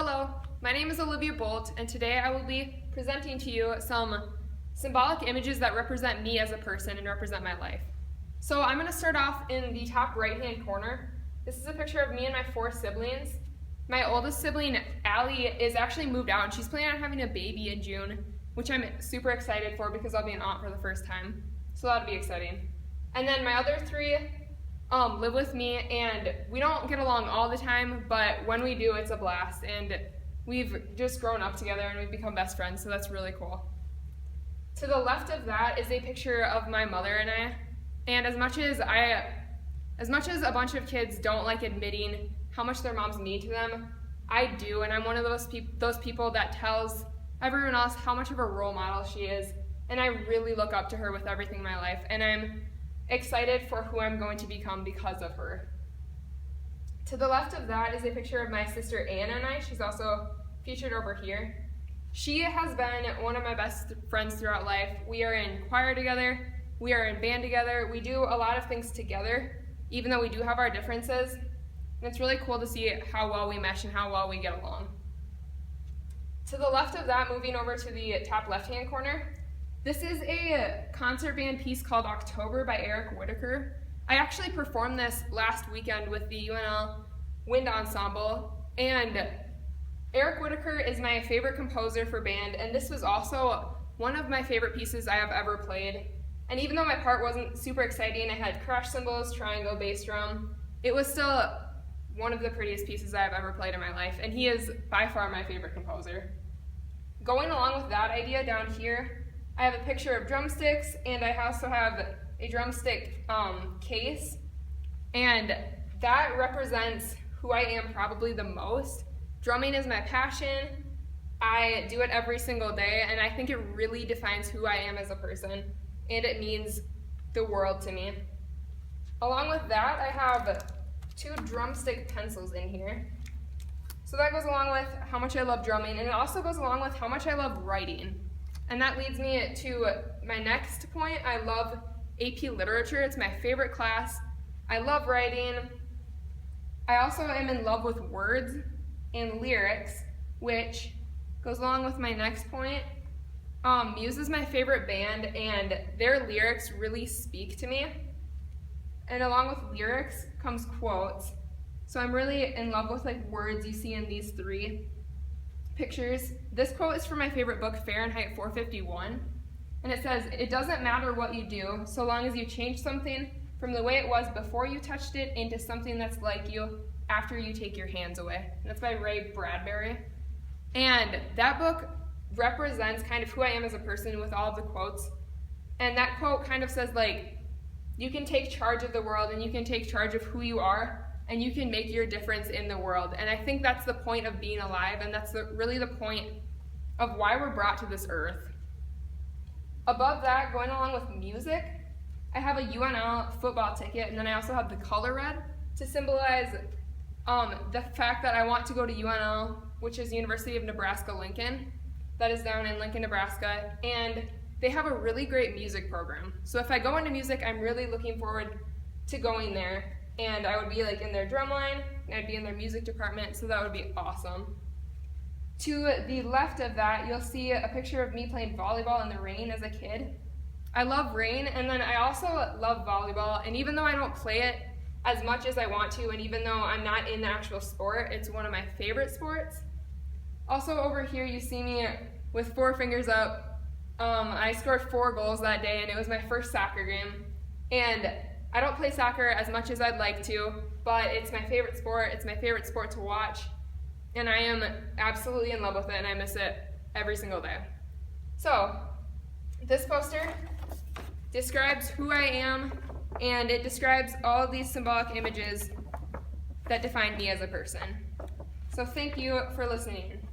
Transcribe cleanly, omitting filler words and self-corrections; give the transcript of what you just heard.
Hello, my name is Olivia Bolt, and today I will be presenting to you some symbolic images that represent me as a person and represent my life. So I'm going to start off in the top right-hand corner. This is a picture of me and my 4 siblings. My oldest sibling, Allie, is actually moved out, and she's planning on having a baby in June, which I'm super excited for because I'll be an aunt for the first time. So that'll be exciting. And then my other 3 live with me, and we don't get along all the time, but when we do, it's a blast, and we've just grown up together and we've become best friends, so that's really cool. To the left of that is a picture of my mother and I, and as much as a bunch of kids don't like admitting how much their moms mean to them, I do, and I'm one of those people that tells everyone else how much of a role model she is, and I really look up to her with everything in my life, and I'm excited for who I'm going to become because of her. To the left of that is a picture of my sister Anna and I. She's also featured over here. She has been one of my best friends throughout life. We are in choir together, we are in band together, we do a lot of things together, even though we do have our differences. And it's really cool to see how well we mesh and how well we get along. To the left of that, moving over to the top left-hand corner, this is a concert band piece called October by Eric Whitaker. I actually performed this last weekend with the UNL Wind Ensemble, and Eric Whitaker is my favorite composer for band, and this was also one of my favorite pieces I have ever played. And even though my part wasn't super exciting, I had crash cymbals, triangle, bass drum, it was still one of the prettiest pieces I have ever played in my life, and he is by far my favorite composer. Going along with that idea down here, I have a picture of drumsticks, and I also have a drumstick case, and that represents who I am probably the most. Drumming is my passion. I do it every single day, and I think it really defines who I am as a person, and it means the world to me. Along with that, I have 2 drumstick pencils in here. So that goes along with how much I love drumming, and it also goes along with how much I love writing. And that leads me to my next point. I love AP Literature. It's my favorite class. I love writing. I also am in love with words and lyrics, which goes along with my next point. Muse is my favorite band, and their lyrics really speak to me. And along with lyrics comes quotes. So I'm really in love with words you see in these 3 pictures. This quote is from my favorite book, Fahrenheit 451, and it says, "It doesn't matter what you do, so long as you change something from the way it was before you touched it into something that's like you after you take your hands away." And that's by Ray Bradbury. And that book represents kind of who I am as a person with all of the quotes. And that quote kind of says, you can take charge of the world, and you can take charge of who you are, and you can make your difference in the world. And I think that's the point of being alive, and that's really the point of why we're brought to this earth. Above that, going along with music, I have a UNL football ticket, and then I also have the color red to symbolize the fact that I want to go to UNL, which is University of Nebraska-Lincoln. That is down in Lincoln, Nebraska, and they have a really great music program. So if I go into music, I'm really looking forward to going there. And I would be in their drum line, and I'd be in their music department, so that would be awesome. To the left of that, you'll see a picture of me playing volleyball in the rain as a kid. I love rain, and then I also love volleyball, and even though I don't play it as much as I want to, and even though I'm not in the actual sport, it's one of my favorite sports. Also over here, you see me with 4 fingers up. I scored 4 goals that day, and it was my first soccer game. And I don't play soccer as much as I'd like to, but it's my favorite sport. It's my favorite sport to watch, and I am absolutely in love with it, and I miss it every single day. So, this poster describes who I am, and it describes all of these symbolic images that define me as a person. So thank you for listening.